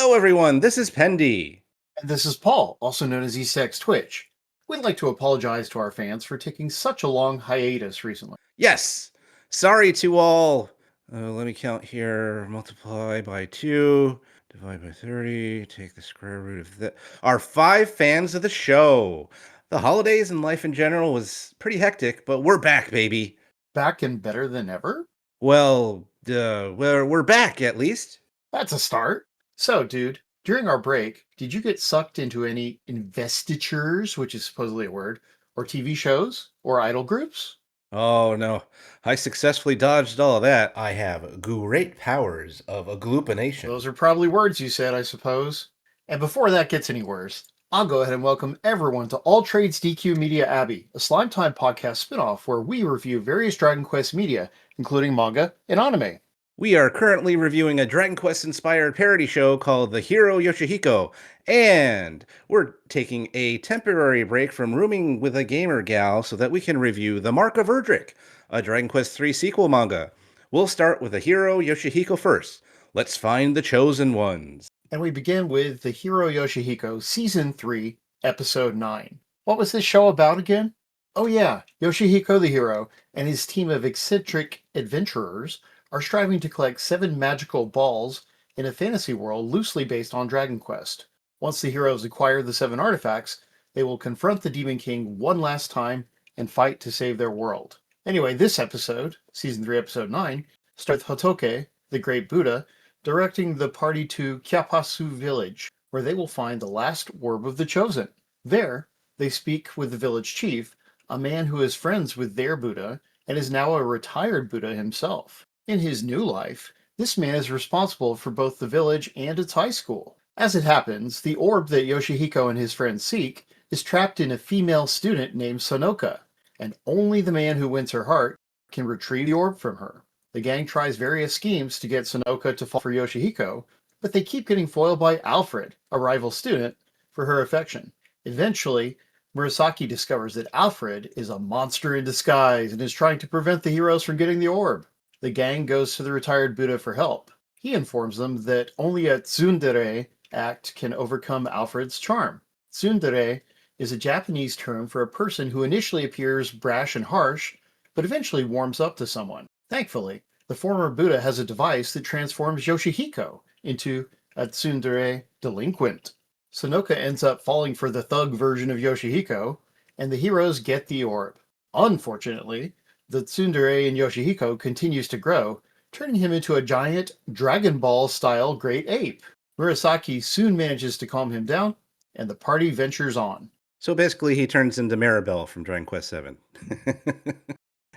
Hello, everyone. This is Pendy. And this is Paul, also known as EastX Twitch. We'd like to apologize to our fans for taking such a long hiatus recently. Yes. Sorry to all. Let me count here. Multiply by 2, divide by 30, take the square root of that. Our 5 fans of the show. The holidays and life in general was pretty hectic, but we're back, baby. Back and better than ever? Well, we're back at least. That's a start. So, dude, during our break, did you get sucked into any investitures, which is supposedly a word, or TV shows, or idol groups? Oh no, I successfully dodged all of that. I have great powers of agglutination. Those are probably words you said, I suppose. And before that gets any worse, I'll go ahead and welcome everyone to Alltrades DQ Media Abbey, a Slime Time podcast spinoff where we review various Dragon Quest media, including manga and anime. We are currently reviewing a Dragon Quest inspired parody show called the Hero Yoshihiko, and we're taking a temporary break from rooming with a gamer gal so that we can review the Mark of Erdrick, a Dragon Quest III sequel manga. We'll start with the Hero Yoshihiko first. Let's find the chosen ones. And we begin with the Hero Yoshihiko Season 3, Episode 9. What was this show about again? Oh yeah, Yoshihiko the hero and his team of eccentric adventurers are striving to collect 7 magical balls in a fantasy world loosely based on Dragon Quest. Once the heroes acquire the 7 artifacts, they will confront the Demon King one last time and fight to save their world. Anyway, this episode, Season 3, Episode 9, starts with Hotoke, the Great Buddha, directing the party to Kyapasu village, where they will find the last orb of the Chosen. There, they speak with the village chief, a man who is friends with their Buddha and is now a retired Buddha himself. In his new life, this man is responsible for both the village and its high school. As it happens, the orb that Yoshihiko and his friends seek is trapped in a female student named Sonoka, and only the man who wins her heart can retrieve the orb from her. The gang tries various schemes to get Sonoka to fall for Yoshihiko, but they keep getting foiled by Alfred, a rival student, for her affection. Eventually, Murasaki discovers that Alfred is a monster in disguise and is trying to prevent the heroes from getting the orb. The gang goes to the retired Buddha for help. He informs them that only a tsundere act can overcome Alfred's charm. Tsundere is a Japanese term for a person who initially appears brash and harsh, but eventually warms up to someone. Thankfully, the former Buddha has a device that transforms Yoshihiko into a tsundere delinquent. Sonoka ends up falling for the thug version of Yoshihiko, and the heroes get the orb. Unfortunately, the tsundere in Yoshihiko continues to grow, turning him into a giant Dragon Ball-style great ape. Murasaki soon manages to calm him down, and the party ventures on. So basically, he turns into Maribel from Dragon Quest VII.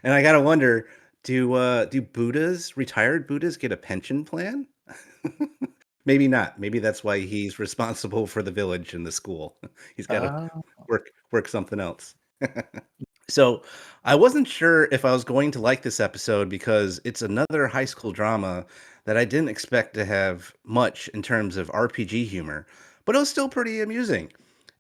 And I gotta wonder, do Buddhas, retired Buddhas, get a pension plan? Maybe not. Maybe that's why he's responsible for the village and the school. He's got to Ah, work something else. So I wasn't sure if I was going to like this episode because it's another high school drama that I didn't expect to have much in terms of RPG humor, but it was still pretty amusing.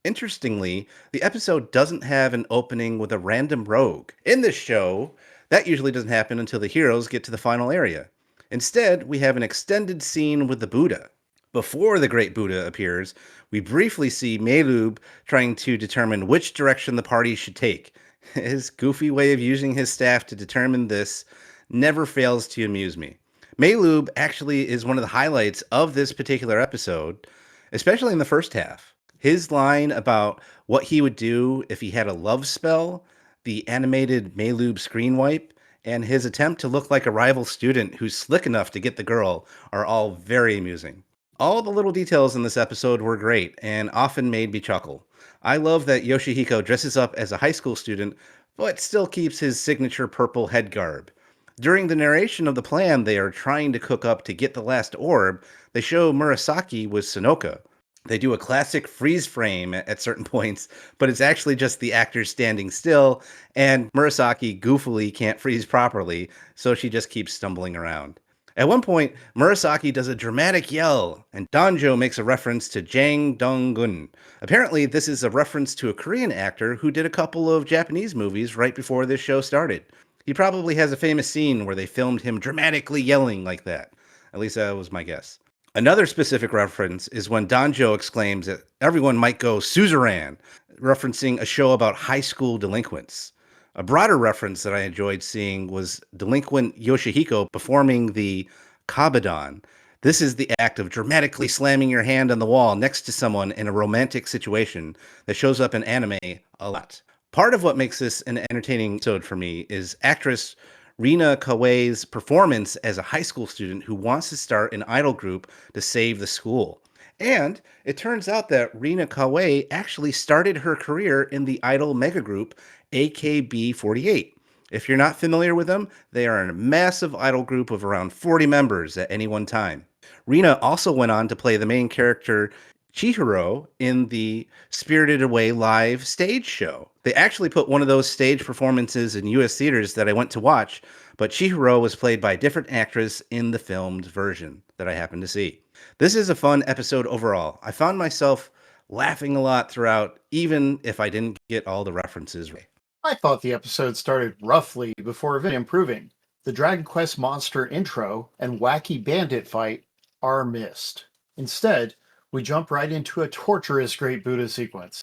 Interestingly, the episode doesn't have an opening with a random rogue. In this show, that usually doesn't happen until the heroes get to the final area. Instead, we have an extended scene with the Buddha. Before the Great Buddha appears, we briefly see Melub trying to determine which direction the party should take. His goofy way of using his staff to determine this never fails to amuse me. Melub actually is one of the highlights of this particular episode, especially in the first half. His line about what he would do if he had a love spell, the animated Melub screen wipe, and his attempt to look like a rival student who's slick enough to get the girl are all very amusing. All the little details in this episode were great and often made me chuckle. I love that Yoshihiko dresses up as a high school student, but still keeps his signature purple head garb. During the narration of the plan they are trying to cook up to get the last orb, they show Murasaki with Sonoka. They do a classic freeze frame at certain points, but it's actually just the actors standing still, and Murasaki goofily can't freeze properly, so she just keeps stumbling around. At one point, Murasaki does a dramatic yell, and Danjo makes a reference to Jang Dong-gun. Apparently, this is a reference to a Korean actor who did a couple of Japanese movies right before this show started. He probably has a famous scene where they filmed him dramatically yelling like that. At least that was my guess. Another specific reference is when Danjo exclaims that everyone might go suzerain, referencing a show about high school delinquents. A broader reference that I enjoyed seeing was delinquent Yoshihiko performing the kabadon. This is the act of dramatically slamming your hand on the wall next to someone in a romantic situation that shows up in anime a lot. Part of what makes this an entertaining episode for me is actress Rina Kawai's performance as a high school student who wants to start an idol group to save the school. And it turns out that Rina Kawai actually started her career in the idol mega group AKB48. If you're not familiar with them, they are a massive idol group of around 40 members at any one time. Rina also went on to play the main character Chihiro in the Spirited Away live stage show. They actually put one of those stage performances in US theaters that I went to watch, but Chihiro was played by a different actress in the filmed version that I happened to see. This is a fun episode overall. I found myself laughing a lot throughout, even if I didn't get all the references right. I thought the episode started roughly before eventually improving. The Dragon Quest monster intro and wacky bandit fight are missed. Instead, we jump right into a torturous Great Buddha sequence.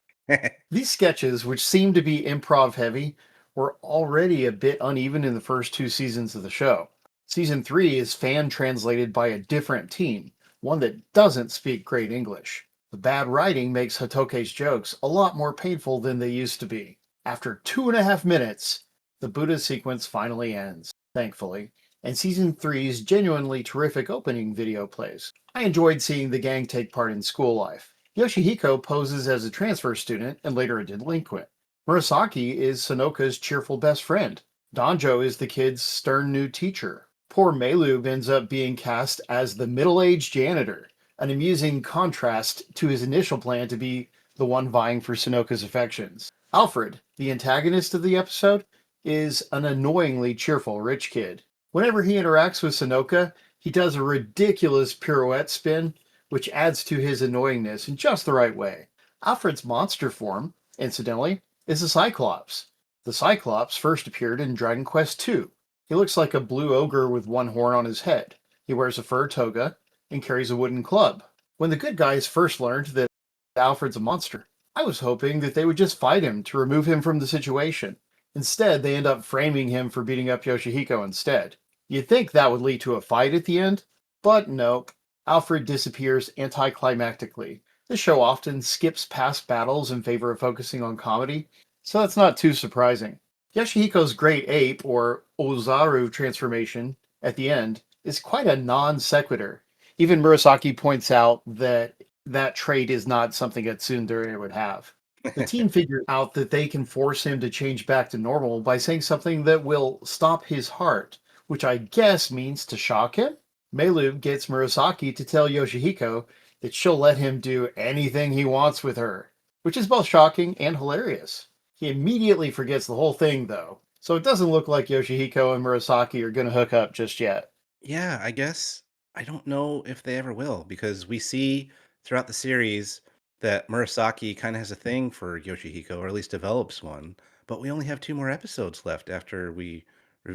These sketches, which seem to be improv heavy, were already a bit uneven in the first two seasons of the show. Season 3 is fan translated by a different team, one that doesn't speak great English. The bad writing makes Hatoke's jokes a lot more painful than they used to be. After 2.5 minutes, the Buddha sequence finally ends, thankfully, and Season 3's genuinely terrific opening video plays. I enjoyed seeing the gang take part in school life. Yoshihiko poses as a transfer student and later a delinquent. Murasaki is Sonoka's cheerful best friend. Danjo is the kid's stern new teacher. Poor Melub ends up being cast as the middle-aged janitor, an amusing contrast to his initial plan to be the one vying for Sonoka's affections. Alfred, the antagonist of the episode, is an annoyingly cheerful rich kid. Whenever he interacts with Sonoka, he does a ridiculous pirouette spin, which adds to his annoyingness in just the right way. Alfred's monster form, incidentally, is a Cyclops. The Cyclops first appeared in Dragon Quest II. He looks like a blue ogre with one horn on his head. He wears a fur toga and carries a wooden club. When the good guys first learned that Alfred's a monster, I was hoping that they would just fight him to remove him from the situation. Instead, they end up framing him for beating up Yoshihiko instead. You'd think that would lead to a fight at the end, but nope. Alfred disappears anticlimactically. The show often skips past battles in favor of focusing on comedy, so that's not too surprising. Yoshihiko's great ape, or Ozaru transformation, at the end, is quite a non sequitur. Even Murasaki points out that that trait is not something a tsundere would have. The team figures out that they can force him to change back to normal by saying something that will stop his heart, which I guess means to shock him? Melub gets Murasaki to tell Yoshihiko that she'll let him do anything he wants with her, which is both shocking and hilarious. He immediately forgets the whole thing, though, so it doesn't look like Yoshihiko and Murasaki are going to hook up just yet. Yeah, I guess I don't know if they ever will because we see throughout the series that Murasaki kind of has a thing for Yoshihiko, or at least develops one. But we only have two more episodes left after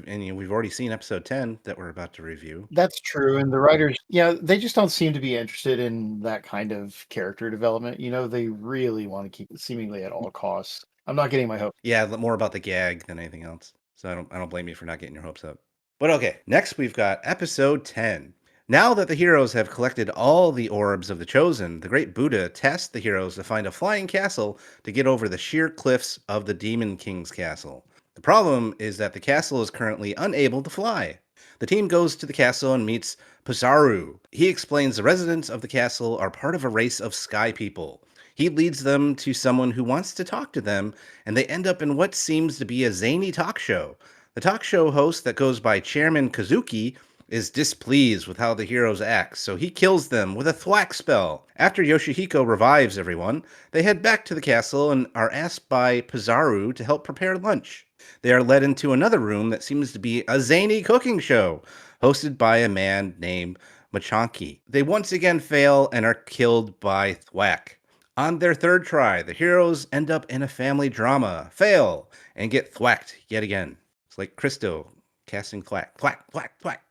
and we've already seen episode 10 that we're about to review. That's true, and the writers, yeah, they just don't seem to be interested in that kind of character development. They really want to keep it seemingly at all costs. I'm not getting my hopes. Yeah, more about the gag than anything else. So I don't blame you for not getting your hopes up. But okay, next we've got episode 10. Now that the heroes have collected all the orbs of the Chosen, the great Buddha tests the heroes to find a flying castle to get over the sheer cliffs of the Demon King's castle. The problem is that the castle is currently unable to fly. The team goes to the castle and meets Pizarro. He explains the residents of the castle are part of a race of sky people. He leads them to someone who wants to talk to them, and they end up in what seems to be a zany talk show. The talk show host that goes by Chairman Kazuki is displeased with how the heroes act, so he kills them with a thwack spell. After Yoshihiko revives everyone, they head back to the castle and are asked by Pizarro to help prepare lunch. They are led into another room that seems to be a zany cooking show, hosted by a man named Machanki. They once again fail and are killed by thwack. On their third try, the heroes end up in a family drama, fail, and get thwacked yet again. It's like Christo casting thwack, thwack, thwack, thwack.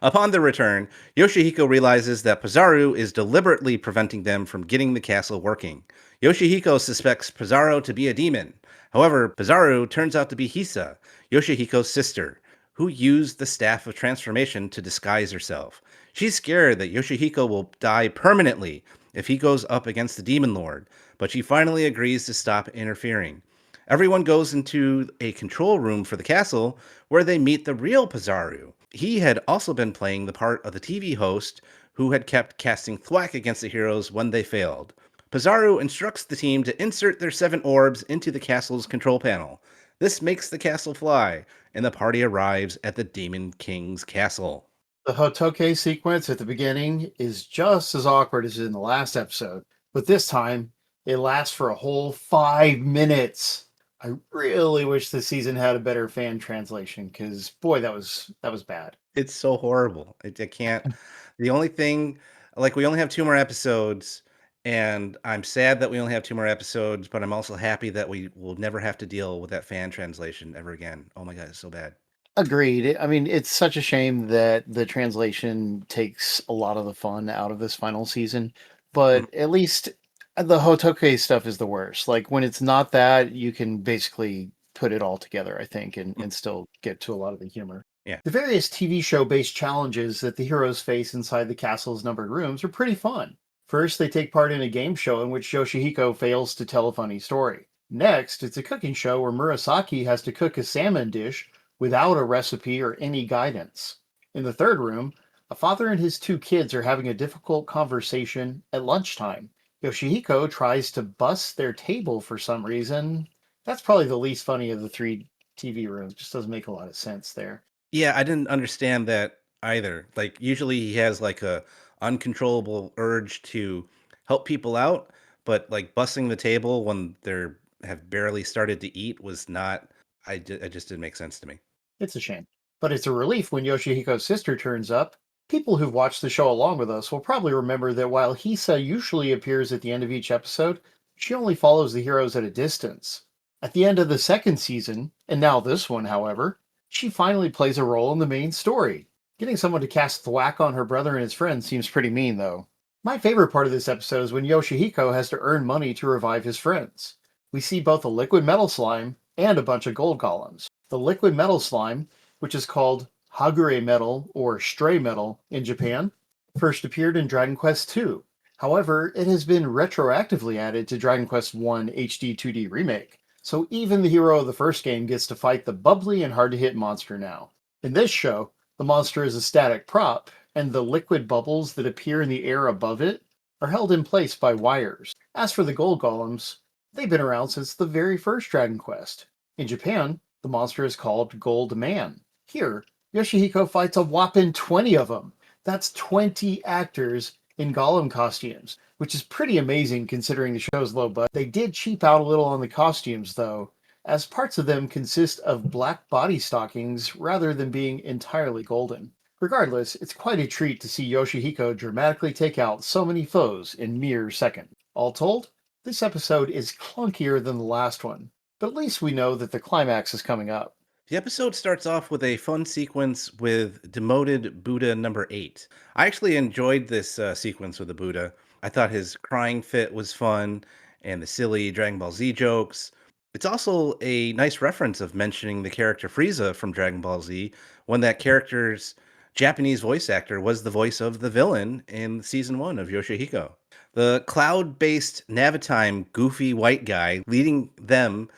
Upon their return, Yoshihiko realizes that Pizarro is deliberately preventing them from getting the castle working. Yoshihiko suspects Pizarro to be a demon. However, Pizarro turns out to be Hisa, Yoshihiko's sister, who used the Staff of Transformation to disguise herself. She's scared that Yoshihiko will die permanently if he goes up against the Demon Lord, but she finally agrees to stop interfering. Everyone goes into a control room for the castle where they meet the real Pizarro. He had also been playing the part of the TV host who had kept casting thwack against the heroes when they failed. Pizarro instructs the team to insert their 7 orbs into the castle's control panel. This makes the castle fly, and the party arrives at the Demon King's castle. The Hotoke sequence at the beginning is just as awkward as in the last episode, but this time it lasts for a whole 5 minutes. I really wish the season had a better fan translation because boy, that was bad. It's so horrible. I can't. The only thing, like, we only have 2 more episodes, and I'm sad that we only have 2 more episodes, but I'm also happy that we will never have to deal with that fan translation ever again. Oh my God, it's so bad. Agreed. I mean, it's such a shame that the translation takes a lot of the fun out of this final season, Mhm. but at least the Hotoke stuff is the worst. Like when it's not that, you can basically put it all together, I think, and still get to a lot of the humor. Yeah. The various TV show based challenges that the heroes face inside the castle's numbered rooms are pretty fun. First, they take part in a game show in which Yoshihiko fails to tell a funny story. Next, it's a cooking show where Murasaki has to cook a salmon dish without a recipe or any guidance. In the third room, a father and his 2 kids are having a difficult conversation at lunchtime. Yoshihiko tries to bust their table for some reason. That's probably the least funny of the 3 TV rooms. Just doesn't make a lot of sense there. Yeah, I didn't understand that either. Like, usually he has like a uncontrollable urge to help people out, but like busting the table when they're have barely started to eat was not. It just didn't make sense to me. It's a shame. But it's a relief when Yoshihiko's sister turns up. People who've watched the show along with us will probably remember that while Hisa usually appears at the end of each episode, she only follows the heroes at a distance. At the end of the second season, and now this one, however, she finally plays a role in the main story. Getting someone to cast thwack on her brother and his friends seems pretty mean, though. My favorite part of this episode is when Yoshihiko has to earn money to revive his friends. We see both a liquid metal slime and a bunch of gold golems. The liquid metal slime, which is called Hagure metal or stray metal in Japan, first appeared in Dragon Quest II. However, it has been retroactively added to Dragon Quest I HD 2D Remake, so even the hero of the first game gets to fight the bubbly and hard to hit monster now. In this show, the monster is a static prop, and the liquid bubbles that appear in the air above it are held in place by wires. As for the gold golems, they've been around since the very first Dragon Quest. In Japan, the monster is called Gold Man. Here, Yoshihiko fights a whopping 20 of them. That's 20 actors in golem costumes, which is pretty amazing considering the show's low budget. They did cheap out a little on the costumes, though, as parts of them consist of black body stockings rather than being entirely golden. Regardless, it's quite a treat to see Yoshihiko dramatically take out so many foes in mere seconds. All told, this episode is clunkier than the last one, but at least we know that the climax is coming up. The episode starts off with a fun sequence with demoted Buddha number 8. I actually enjoyed this sequence with the Buddha. I thought his crying fit was fun and the silly Dragon Ball Z jokes. It's also a nice reference of mentioning the character Frieza from Dragon Ball Z when that character's Japanese voice actor was the voice of the villain in season 1 of Yoshihiko. The cloud based Navitime goofy white guy leading them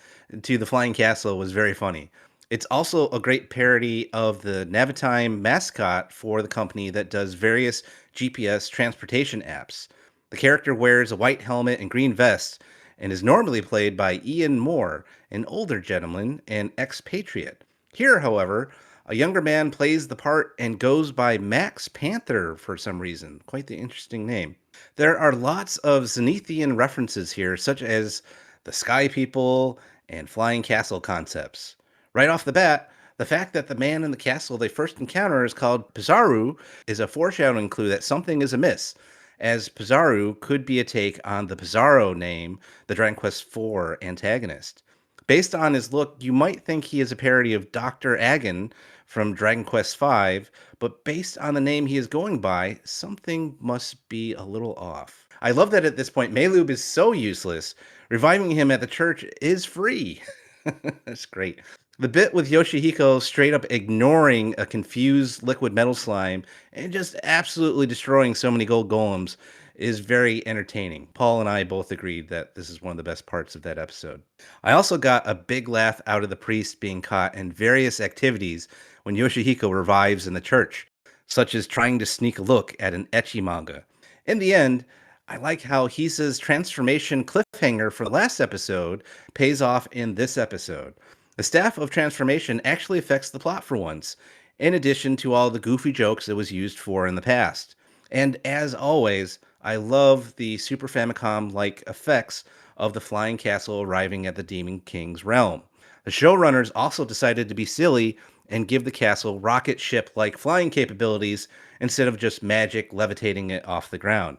to the flying castle was very funny. It's also a great parody of the Navitime mascot for the company that does various GPS transportation apps. The character wears a white helmet and green vest and is normally played by Ian Moore, an older gentleman and expatriate. Here, however, a younger man plays the part and goes by Max Panther for some reason. Quite the interesting name. There are lots of Zenithian references here, such as the Sky People and Flying Castle concepts. Right off the bat, the fact that the man in the castle they first encounter is called Pizarro is a foreshadowing clue that something is amiss, as Pizarro could be a take on the Pizarro name, the Dragon Quest IV antagonist. Based on his look, you might think he is a parody of Dr. Agon from Dragon Quest V, but based on the name he is going by, something must be a little off. I love that at this point, Melub is so useless. Reviving him at the church is free. That's great. The bit with Yoshihiko straight up ignoring a confused liquid metal slime and just absolutely destroying so many gold golems is very entertaining. Paul and I both agreed that this is one of the best parts of that episode. I also got a big laugh out of the priest being caught in various activities when Yoshihiko revives in the church, such as trying to sneak a look at an ecchi manga. In the end, I like how Hisa's transformation cliffhanger for the last episode pays off in this episode. The staff of transformation actually affects the plot for once, in addition to all the goofy jokes it was used for in the past. And as always, I love the Super Famicom like effects of the flying castle arriving at the Demon King's realm. The showrunners also decided to be silly and give the castle rocket ship like flying capabilities instead of just magic levitating it off the ground.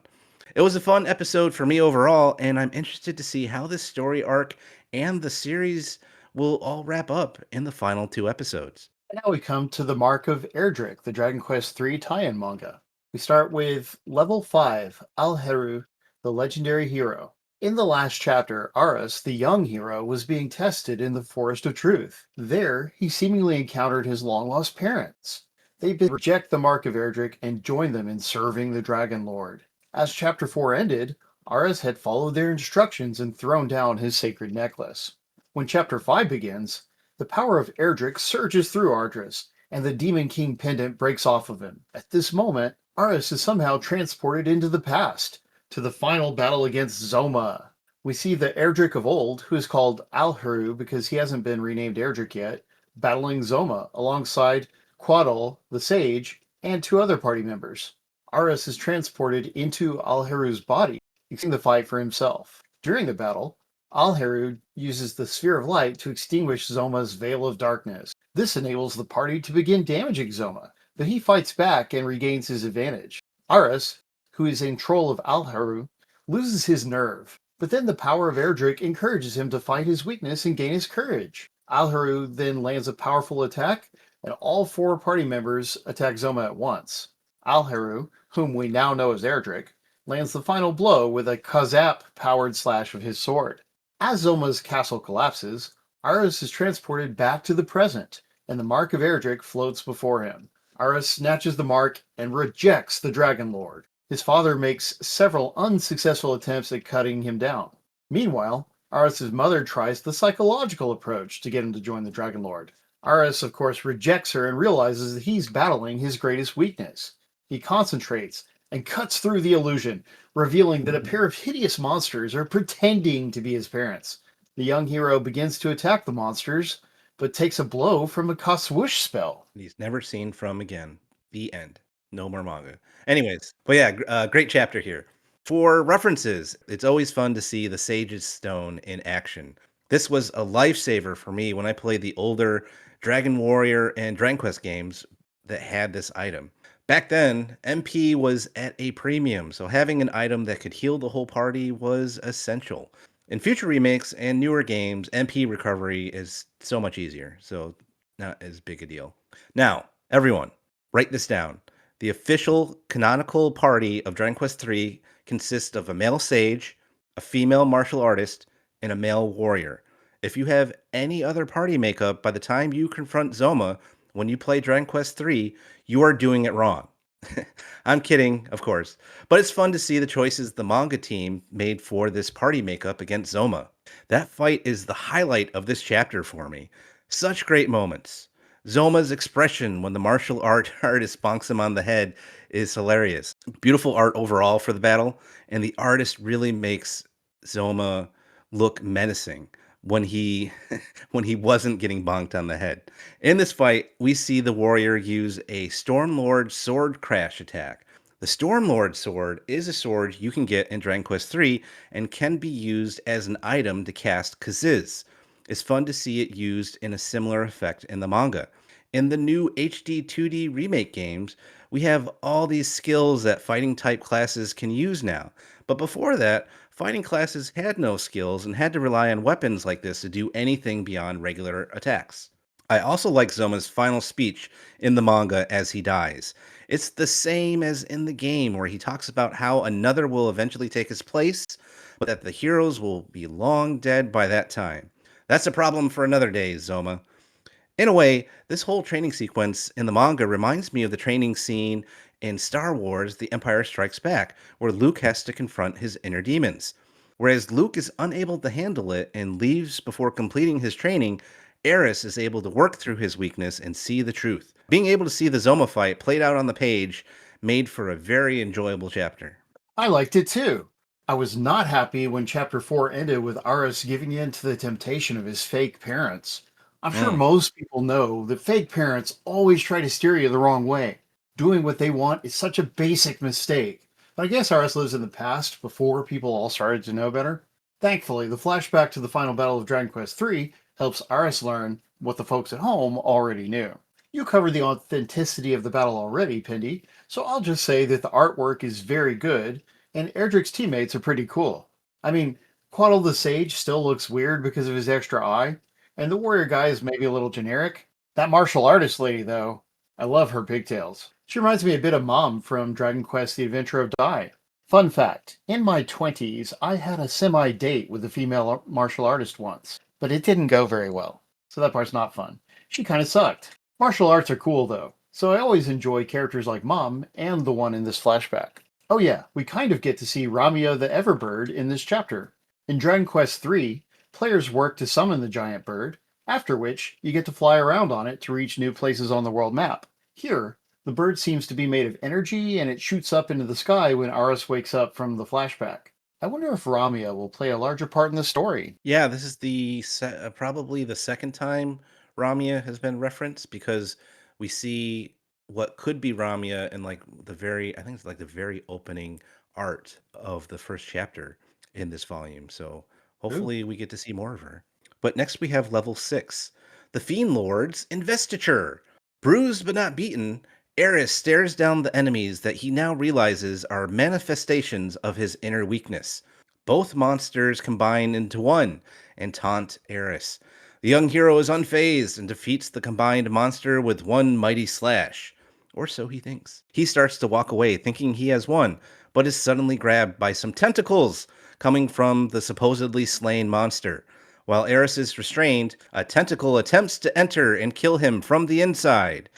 It was a fun episode for me overall, and I'm interested to see how this story arc and the series will all wrap up in the final two episodes. And now we come to the Mark of Erdrick, the Dragon Quest III tie-in manga. We start with Level 5, Alheru, the legendary hero. In the last chapter, Aras, the young hero, was being tested in the Forest of Truth. There, he seemingly encountered his long-lost parents. They reject the Mark of Erdrick and join them in serving the Dragon Lord. As Chapter 4 ended, Aras had followed their instructions and thrown down his sacred necklace. When Chapter 5 begins, the power of Erdrick surges through Ardris, and the Demon King pendant breaks off of him. At this moment, Aras is somehow transported into the past, to the final battle against Zoma. We see the Erdrick of old, who is called Alheru because he hasn't been renamed Erdrick yet, battling Zoma alongside Quaddle, the Sage, and two other party members. Aras is transported into Alheru's body, using the fight for himself. During the battle, Alheru uses the Sphere of Light to extinguish Zoma's Veil of Darkness. This enables the party to begin damaging Zoma, but he fights back and regains his advantage. Aras, who is a troll of Alheru, loses his nerve, but then the power of Erdrick encourages him to fight his weakness and gain his courage. Alheru then lands a powerful attack, and all four party members attack Zoma at once. Alheru, whom we now know as Erdrick, lands the final blow with a Kazap-powered slash of his sword. As Zoma's castle collapses, Aras is transported back to the present, and the Mark of Erdrick floats before him. Aras snatches the mark and rejects the Dragon Lord. His father makes several unsuccessful attempts at cutting him down. Meanwhile, Aras' mother tries the psychological approach to get him to join the Dragon Lord. Aras, of course, rejects her and realizes that he's battling his greatest weakness. He concentrates and cuts through the illusion, revealing that a pair of hideous monsters are pretending to be his parents. The young hero begins to attack the monsters, but takes a blow from a Kaswoosh spell. He's never seen from again. The end. No more manga. Anyways, but yeah, great chapter here. For references, it's always fun to see the Sage's Stone in action. This was a lifesaver for me when I played the older Dragon Warrior and Dragon Quest games that had this item. Back then, MP was at a premium, so having an item that could heal the whole party was essential. In future remakes and newer games, MP recovery is so much easier, so not as big a deal. Now, everyone, write this down. The official canonical party of Dragon Quest III consists of a male sage, a female martial artist, and a male warrior. If you have any other party makeup by the time you confront Zoma when you play Dragon Quest III, you are doing it wrong. I'm kidding, of course, but it's fun to see the choices the manga team made for this party makeup against Zoma. That fight is the highlight of this chapter for me. Such great moments. Zoma's expression when the martial artist bonks him on the head is hilarious. Beautiful art overall for the battle, and the artist really makes Zoma look menacing when he when he wasn't getting bonked on the head. In this fight, we see the warrior use a Stormlord sword crash attack. The Stormlord sword is a sword you can get in Dragon Quest III and can be used as an item to cast Kaziz. It's fun to see it used in a similar effect in the manga. In the new HD 2D remake games, we have all these skills that fighting type classes can use now. But before that, Fighting classes had no skills and had to rely on weapons like this to do anything beyond regular attacks. I also like Zoma's final speech in the manga as he dies. It's the same as in the game, where he talks about how another will eventually take his place, but that the heroes will be long dead by that time. That's a problem for another day, Zoma. In a way, this whole training sequence in the manga reminds me of the training scene in Star Wars The Empire Strikes Back, where Luke has to confront his inner demons. Whereas Luke is unable to handle it and leaves before completing his training, Eris is able to work through his weakness and see the truth. Being able to see the Zoma fight played out on the page made for a very enjoyable chapter. I liked it too. I was not happy when chapter 4 ended with Aris giving in to the temptation of his fake parents. I'm sure Mm. most people know that fake parents always try to steer you the wrong way. Doing what they want is such a basic mistake. But I guess Aris lives in the past before people all started to know better. Thankfully, the flashback to the final battle of Dragon Quest III helps Aris learn what the folks at home already knew. You covered the authenticity of the battle already, Pendy, so I'll just say that the artwork is very good, and Erdrick's teammates are pretty cool. I mean, Quaddle the Sage still looks weird because of his extra eye, and the warrior guy is maybe a little generic. That martial artist lady, though, I love her pigtails. She reminds me a bit of Mom from Dragon Quest The Adventure of Dai. Fun fact, in my 20s, I had a semi-date with a female martial artist once, but it didn't go very well, so that part's not fun. She kind of sucked. Martial arts are cool, though, so I always enjoy characters like Mom and the one in this flashback. Oh yeah, we kind of get to see Ramia the Everbird in this chapter. In Dragon Quest III, players work to summon the giant bird, after which you get to fly around on it to reach new places on the world map. Here, the bird seems to be made of energy and it shoots up into the sky when Aris wakes up from the flashback. I wonder if Ramia will play a larger part in the story. Yeah, this is probably the second time Ramia has been referenced, because we see what could be Ramia in like I think it's like the very opening art of the first chapter in this volume. So Ooh. hopefully we get to see more of her. But next we have level 6, the Fiend Lord's Investiture. Bruised but not beaten, Eris stares down the enemies that he now realizes are manifestations of his inner weakness. Both monsters combine into one and taunt Eris. The young hero is unfazed and defeats the combined monster with one mighty slash. Or so he thinks. He starts to walk away thinking he has won, but is suddenly grabbed by some tentacles coming from the supposedly slain monster. While Eris is restrained, a tentacle attempts to enter and kill him from the inside.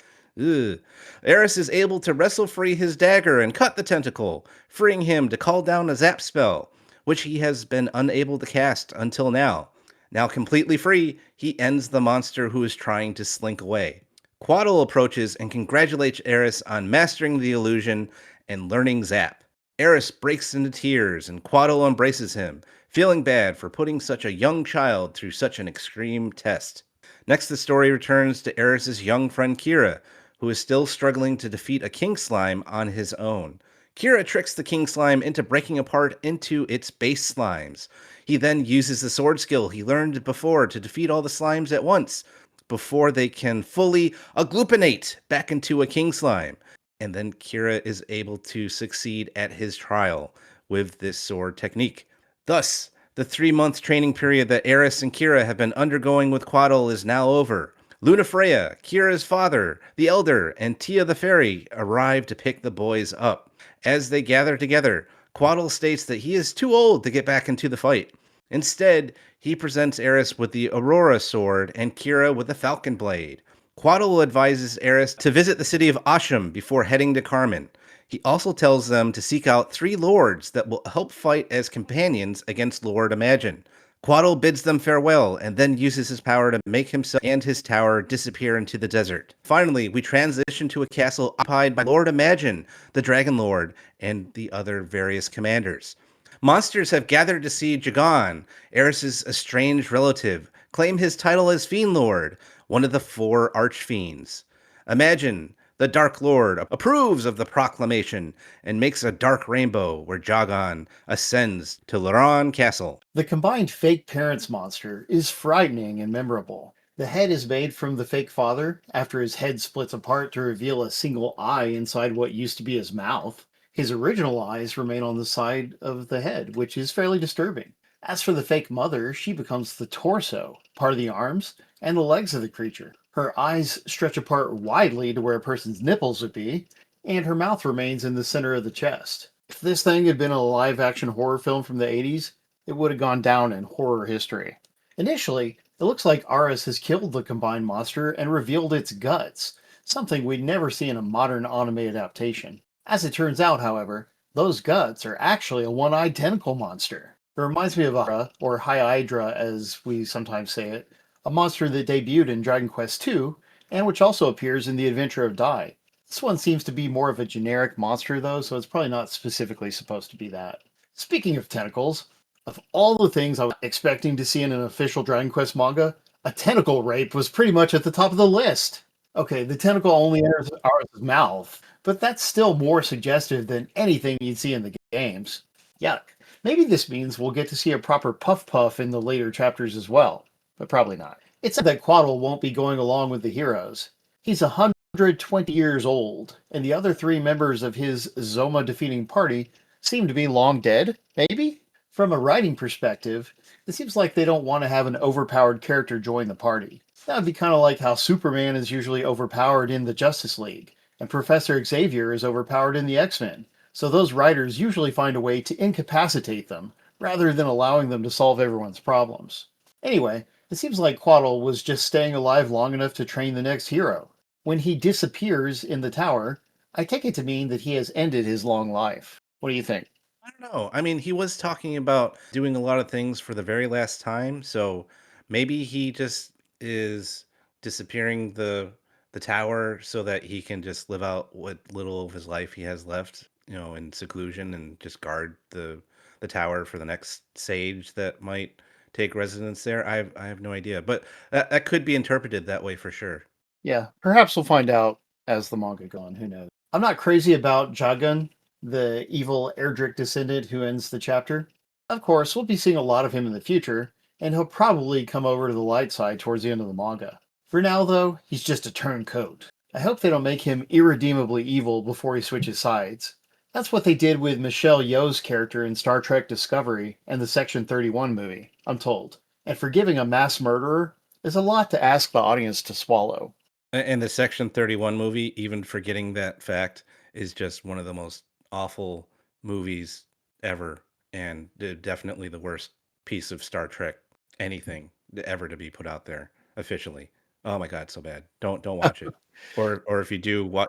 Ugh. Eris is able to wrestle free his dagger and cut the tentacle, freeing him to call down a zap spell, which he has been unable to cast until now. Now completely free, he ends the monster who is trying to slink away. Quaddle approaches and congratulates Eris on mastering the illusion and learning Zap. Eris breaks into tears and Quaddle embraces him, feeling bad for putting such a young child through such an extreme test. Next, the story returns to Eris's young friend Kira, who is still struggling to defeat a king slime on his own. Kira tricks the king slime into breaking apart into its base slimes. He then uses the sword skill he learned before to defeat all the slimes at once, before they can fully agglutinate back into a king slime. And then Kira is able to succeed at his trial with this sword technique. Thus, the 3-month training period that Eris and Kira have been undergoing with Quaddle is now over. Lunafreya, Kira's father, the Elder, and Tia the Fairy arrive to pick the boys up. As they gather together, Quaddle states that he is too old to get back into the fight. Instead, he presents Eris with the Aurora sword and Kira with the Falcon blade. Quaddle advises Eris to visit the city of Asham before heading to Carmen. He also tells them to seek out 3 lords that will help fight as companions against Lord Imagine. Quaddle bids them farewell and then uses his power to make himself and his tower disappear into the desert. Finally, we transition to a castle occupied by Lord Imagine, the Dragon Lord, and the other various commanders. Monsters have gathered to see Jagan, Eris's estranged relative, claim his title as Fiend Lord, one of the 4 Archfiends. Imagine, the Dark Lord, approves of the proclamation and makes a dark rainbow where Jagan ascends to Laran Castle. The combined fake parents monster is frightening and memorable. The head is made from the fake father after his head splits apart to reveal a single eye inside what used to be his mouth. His original eyes remain on the side of the head, which is fairly disturbing. As for the fake mother, she becomes the torso, part of the arms, and the legs of the creature. Her eyes stretch apart widely to where a person's nipples would be, and her mouth remains in the center of the chest. If this thing had been a live action horror film from the 80s, it would have gone down in horror history. Initially, it looks like Aris has killed the combined monster and revealed its guts, something we'd never see in a modern anime adaptation. As it turns out, however, those guts are actually a one-eyed tentacle monster. It reminds me of Ahra, or Hydra as we sometimes say it, a monster that debuted in Dragon Quest II, and which also appears in The Adventure of Dai. This one seems to be more of a generic monster though, so it's probably not specifically supposed to be that. Speaking of tentacles, of all the things I was expecting to see in an official Dragon Quest manga, a tentacle rape was pretty much at the top of the list. Okay, the tentacle only enters Aris' mouth, but that's still more suggestive than anything you'd see in the games. Yuck. Maybe this means we'll get to see a proper Puff Puff in the later chapters as well, but probably not. It's said that Quaddle won't be going along with the heroes. He's 120 years old, and the other three members of his Zoma defeating party seem to be long dead, maybe? From a writing perspective, it seems like they don't want to have an overpowered character join the party. That would be kind of like how Superman is usually overpowered in the Justice League, and Professor Xavier is overpowered in the X-Men. So those writers usually find a way to incapacitate them, rather than allowing them to solve everyone's problems. Anyway, it seems like Quaddle was just staying alive long enough to train the next hero. When he disappears in the tower, I take it to mean that he has ended his long life. What do you think? I don't know. I mean, he was talking about doing a lot of things for the very last time, so maybe he just is disappearing the tower so that he can just live out what little of his life he has left, in seclusion and just guard the tower for the next sage that might take residence there. I have no idea, but that could be interpreted that way for sure. Yeah, perhaps we'll find out as the manga goes on. Who knows? I'm not crazy about Jagun, the evil Erdrick descendant who ends the chapter. Of course, we'll be seeing a lot of him in the future, and he'll probably come over to the light side towards the end of the manga. For now, though, he's just a turncoat. I hope they don't make him irredeemably evil before he switches sides. That's what they did with Michelle Yeoh's character in Star Trek Discovery and the Section 31 movie, I'm told. And forgiving a mass murderer is a lot to ask the audience to swallow. And the Section 31 movie, even forgetting that fact, is just one of the most awful movies ever, and definitely the worst piece of Star Trek anything ever to be put out there officially. Oh my God, so bad. Don't watch it. Or if you do watch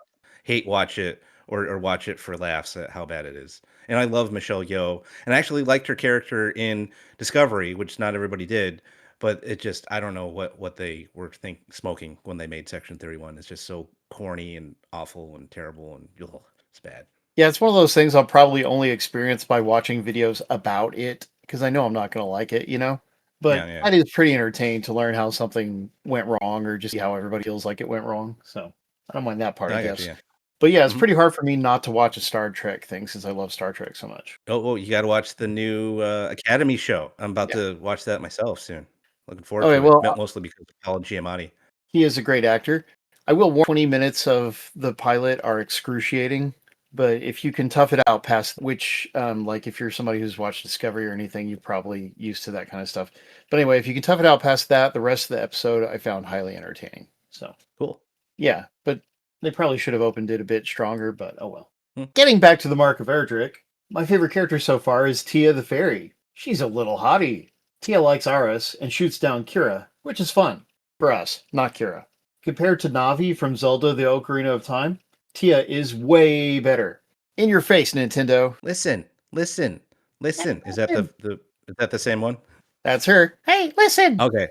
it or watch it for laughs at how bad it is. And I love Michelle Yeoh, and I actually liked her character in Discovery, which not everybody did, but it just I don't know what they were smoking when they made Section 31. It's just so corny and awful and terrible and ugh, it's bad. Yeah, it's one of those things I'll probably only experience by watching videos about it because I know I'm not going to like it, you know? Yeah, But yeah. I is pretty entertained to learn how something went wrong or just see how everybody feels like it went wrong. So I don't mind that part, I I got you. guess. Yeah. But yeah, it's hmm pretty hard for me not to watch a Star Trek thing since I love Star Trek so much. Oh, you got to watch the new Academy show. I'm about Yeah. to watch that myself soon. Looking forward Okay, to it. well, Mostly because of Paul Giamatti. he is a great actor. I will warn 20 minutes of the pilot are excruciating, but if you can tough it out past which like if you're somebody who's watched Discovery or anything, you're probably used to that kind of stuff. But anyway, if you can tough it out past that, the rest of the episode I found highly entertaining. So, Cool. yeah, but they probably should have opened it a bit stronger, but oh well. Hmm. Getting back to the Mark of Erdrick, my favorite character so far is Tia the Fairy. She's a little hottie. Tia likes Aris and shoots down Kira, which is fun. For us, not Kira. Compared to Navi from Zelda the Ocarina of Time, Tia is way better. In your face, Nintendo. Listen. Is that the same one? That's her. Hey, listen! Okay.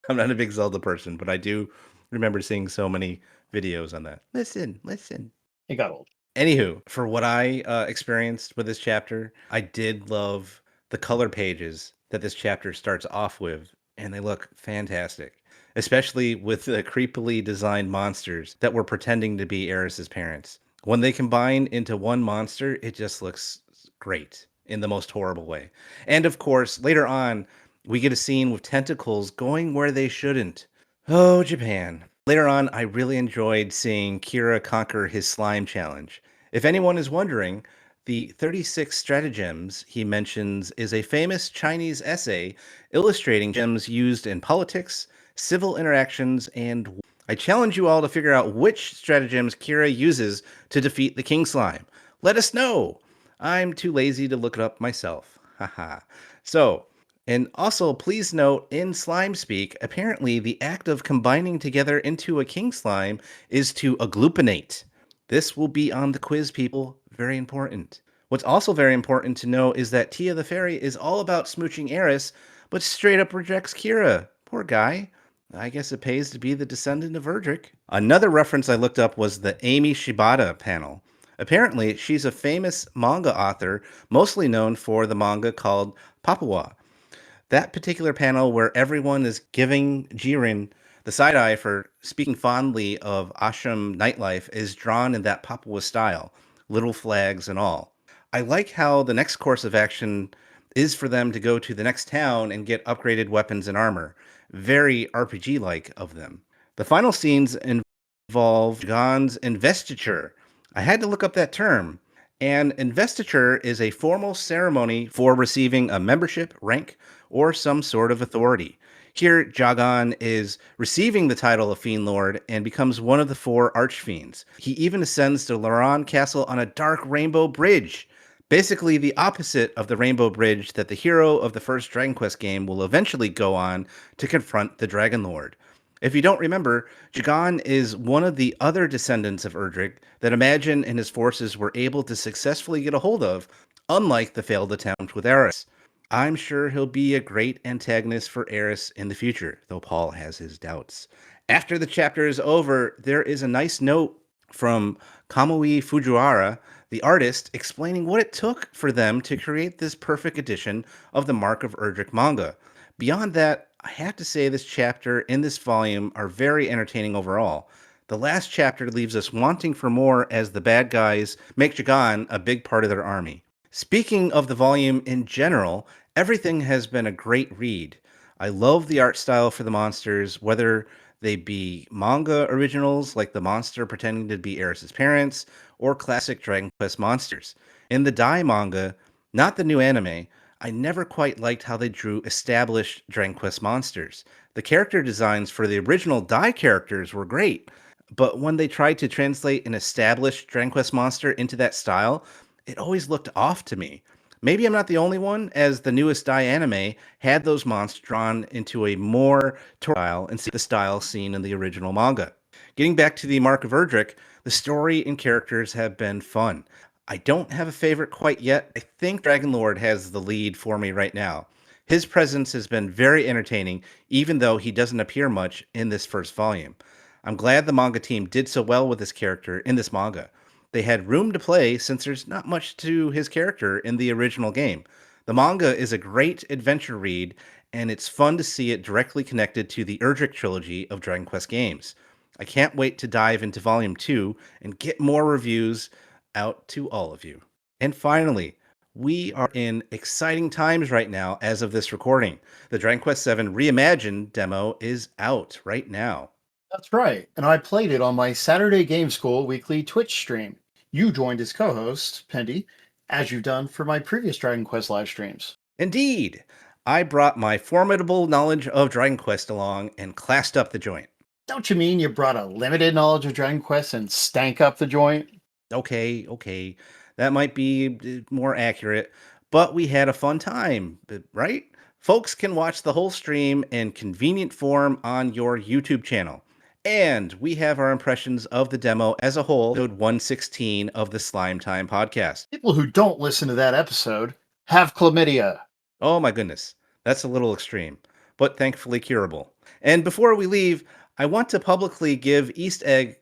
I'm not a big Zelda person, but I do remember seeing so many videos on that. Listen. It got old. Anywho, for what I experienced with this chapter, I did love the color pages that this chapter starts off with, and they look fantastic, especially with the creepily designed monsters that were pretending to be Eris's parents. When they combine into one monster, it just looks great in the most horrible way. And of course, later on, we get a scene with tentacles going where they shouldn't. Oh, Japan. Later on, I really enjoyed seeing Kira conquer his slime challenge. If anyone is wondering, the 36 stratagems he mentions is a famous Chinese essay illustrating gems used in politics, civil interactions, and I challenge you all to figure out which stratagems Kira uses to defeat the King Slime. Let us know. I'm too lazy to look it up myself. Haha. So, and also, please note in slime speak, apparently the act of combining together into a king slime is to agglutinate. This will be on the quiz, people. Very important. What's also very important to know is that Tia the Fairy is all about smooching Eris, but straight up rejects Kira. Poor guy. I guess it pays to be the descendant of Erdrick. Another reference I looked up was the Amy Shibata panel. Apparently, she's a famous manga author, mostly known for the manga called Papua. That particular panel where everyone is giving Jiren the side eye for speaking fondly of ashram nightlife is drawn in that Papua style, little flags and all. I like how the next course of action is for them to go to the next town and get upgraded weapons and armor. Very RPG like of them. The final scenes involve Gon's investiture. I had to look up that term. An investiture is a formal ceremony for receiving a membership, rank, or some sort of authority. Here, Jagan is receiving the title of Fiend Lord and becomes one of the 4 Archfiends. He even ascends to Laran Castle on a dark rainbow bridge. Basically, the opposite of the rainbow bridge that the hero of the first Dragon Quest game will eventually go on to confront the Dragon Lord. If you don't remember, Jagan is one of the other descendants of Erdrick that Imagine and his forces were able to successfully get a hold of, unlike the failed attempt with Eris. I'm sure he'll be a great antagonist for Eris in the future, though Paul has his doubts. After the chapter is over, there is a nice note from Kamui Fujiwara, the artist, explaining what it took for them to create this perfect edition of the Mark of Erdrick manga. Beyond that, I have to say this chapter in this volume are very entertaining overall. The last chapter leaves us wanting for more as the bad guys make Jagan a big part of their army. Speaking of the volume in general, everything has been a great read. I love the art style for the monsters, whether they be manga originals like the monster pretending to be Eris's parents, or classic Dragon Quest monsters. In the Dai manga, not the new anime, I never quite liked how they drew established Dragon Quest monsters. The character designs for the original Dai characters were great, but when they tried to translate an established Dragon Quest monster into that style, it always looked off to me. Maybe I'm not the only one, as the newest Dai anime had those monsters drawn into a more style and see the style seen in the original manga. Getting back to the Mark of Erdrick, the story and characters have been fun. I don't have a favorite quite yet. I think Dragon Lord has the lead for me right now. His presence has been very entertaining, even though he doesn't appear much in this first volume. I'm glad the manga team did so well with this character in this manga. They had room to play since there's not much to his character in the original game. The manga is a great adventure read, and it's fun to see it directly connected to the Erdrick trilogy of Dragon Quest games. I can't wait to dive into Volume 2 and get more reviews out to all of you. And finally, we are in exciting times right now as of this recording. The Dragon Quest VII Reimagined demo is out right now. That's right, and I played it on my Saturday Game School weekly Twitch stream. You joined as co-host, Pendy, as you've done for my previous Dragon Quest live streams. Indeed, I brought my formidable knowledge of Dragon Quest along and classed up the joint. Don't you mean you brought a limited knowledge of Dragon Quest and stank up the joint? Okay, that might be more accurate, but we had a fun time, right? Folks can watch the whole stream in convenient form on your YouTube channel. And we have our impressions of the demo as a whole, episode 116 of the Slime Time podcast. People who don't listen to that episode have chlamydia. Oh my goodness, that's a little extreme, but thankfully curable. And before we leave, I want to publicly give EastX.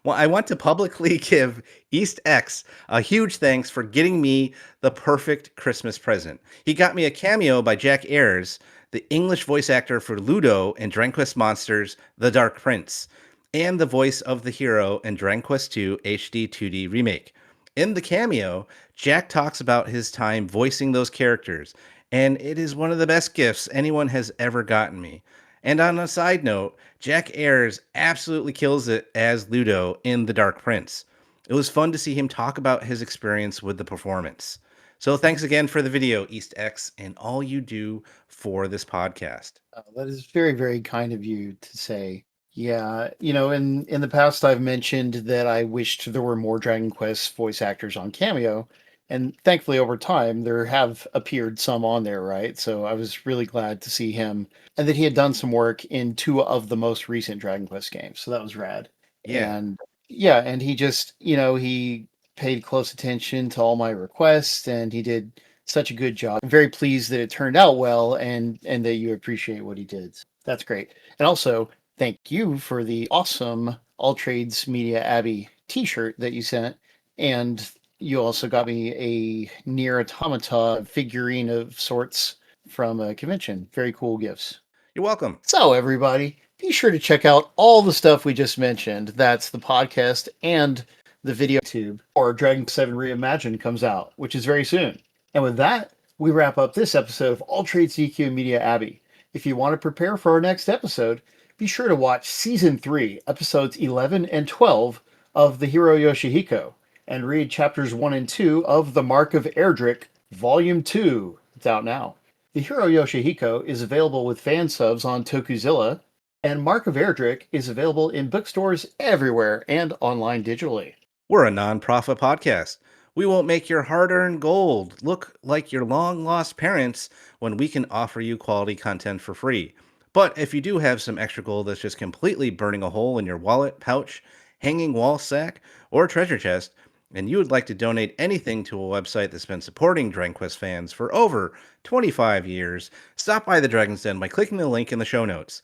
Well, I want to publicly give EastX a huge thanks for getting me the perfect Christmas present. He got me a cameo by Jack Ayers, the English voice actor for Ludo in Dragon Quest Monsters: The Dark Prince, and the voice of the hero in Dragon Quest II HD 2D Remake. In the cameo, Jack talks about his time voicing those characters, and it is one of the best gifts anyone has ever gotten me. And on a side note, Jack Ayers absolutely kills it as Ludo in The Dark Prince. It was fun to see him talk about his experience with the performance. So thanks again for the video, EastX, and all you do for this podcast. That is very, very kind of you to say. Yeah, in the past, I've mentioned that I wished there were more Dragon Quest voice actors on Cameo, and thankfully, over time, there have appeared some on there, right? So I was really glad to see him, and that he had done some work in two of the most recent Dragon Quest games. So that was rad. Yeah. And yeah, and he just, he paid close attention to all my requests, and he did such a good job. I'm very pleased that it turned out well, and that you appreciate what he did. That's great. And also, thank you for the awesome Alltrades Media Abbey t-shirt that you sent. And you also got me a Near Automata figurine of sorts from a convention. Very cool gifts. You're welcome. So, everybody, be sure to check out all the stuff we just mentioned. That's the podcast and the video tube, or Dragon 7 Reimagined comes out, which is very soon. And with that, we wrap up this episode of Alltrades DQ Media Abbey. If you want to prepare for our next episode, be sure to watch Season 3, Episodes 11 and 12 of the Hero Yoshihiko, and read Chapters 1 and 2 of The Mark of Erdrick, Volume 2. It's out now. The Hero Yoshihiko is available with fan subs on Tokuzilla, and Mark of Erdrick is available in bookstores everywhere and online digitally. We're a non-profit podcast. We won't make your hard-earned gold look like your long-lost parents when we can offer you quality content for free. But if you do have some extra gold that's just completely burning a hole in your wallet, pouch, hanging wall sack, or treasure chest, and you would like to donate anything to a website that's been supporting Dragon Quest fans for over 25 years, stop by the Dragon's Den by clicking the link in the show notes.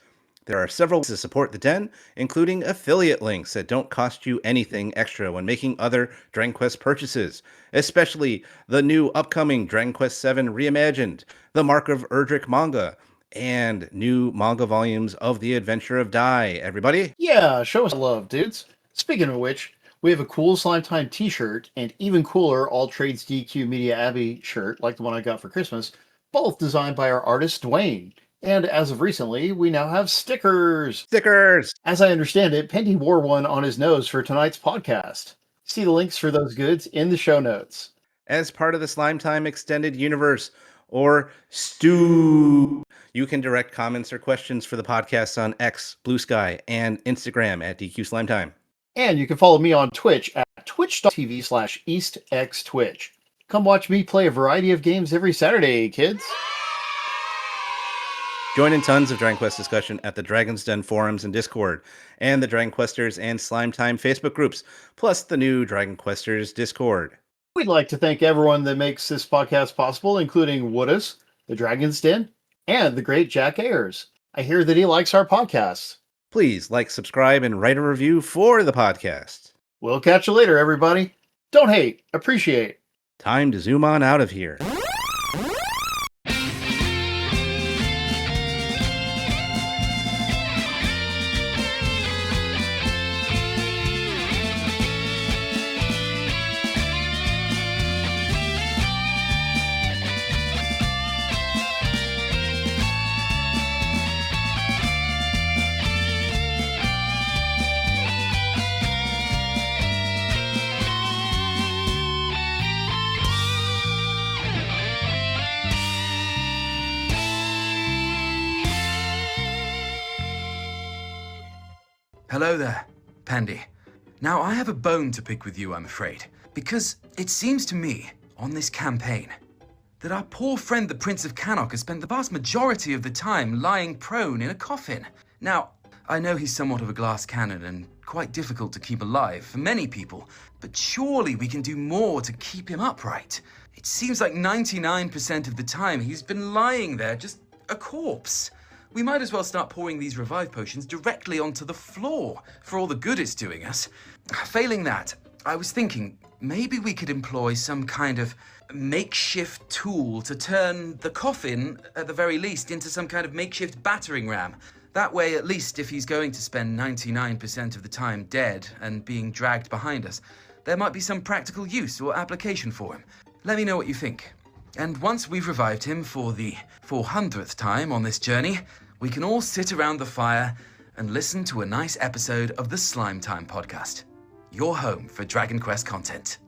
There are several ways to support the Den, including affiliate links that don't cost you anything extra when making other Dragon Quest purchases, especially the new upcoming Dragon Quest VII Reimagined, the Mark of Erdrick manga, and new manga volumes of The Adventure of Dai. Everybody? Yeah, show us love, dudes. Speaking of which, we have a cool Slime Time t-shirt and even cooler Alltrades DQ Media Abbey shirt, like the one I got for Christmas, both designed by our artist Dwayne. And as of recently, we now have stickers. Stickers! As I understand it, Pendy wore one on his nose for tonight's podcast. See the links for those goods in the show notes. As part of the Slime Time Extended Universe, or STU, you can direct comments or questions for the podcast on X, Blue Sky, and Instagram at DQ Slime Time. And you can follow me on Twitch at twitch.tv/EastXTwitch. Come watch me play a variety of games every Saturday, kids. Join in tons of Dragon Quest discussion at the Dragon's Den forums and Discord, and the Dragon Questers and Slime Time Facebook groups, plus the new Dragon Questers Discord. We'd like to thank everyone that makes this podcast possible, including Woodus, the Dragon's Den, and the great Jack Ayers. I hear that he likes our podcasts. Please like, subscribe, and write a review for the podcast. We'll catch you later, everybody. Don't hate, appreciate. Time to zoom on out of here. Hello there, Pendy. Now, I have a bone to pick with you, I'm afraid, because it seems to me, on this campaign, that our poor friend the Prince of Cannock has spent the vast majority of the time lying prone in a coffin. Now, I know he's somewhat of a glass cannon and quite difficult to keep alive for many people, but surely we can do more to keep him upright. It seems like 99% of the time he's been lying there, just a corpse. We might as well start pouring these revive potions directly onto the floor for all the good it's doing us. Failing that, I was thinking maybe we could employ some kind of makeshift tool to turn the coffin, at the very least, into some kind of makeshift battering ram. That way, at least, if he's going to spend 99% of the time dead and being dragged behind us, there might be some practical use or application for him. Let me know what you think. And once we've revived him for the 400th time on this journey, we can all sit around the fire and listen to a nice episode of the Slime Time podcast. your home for Dragon Quest content.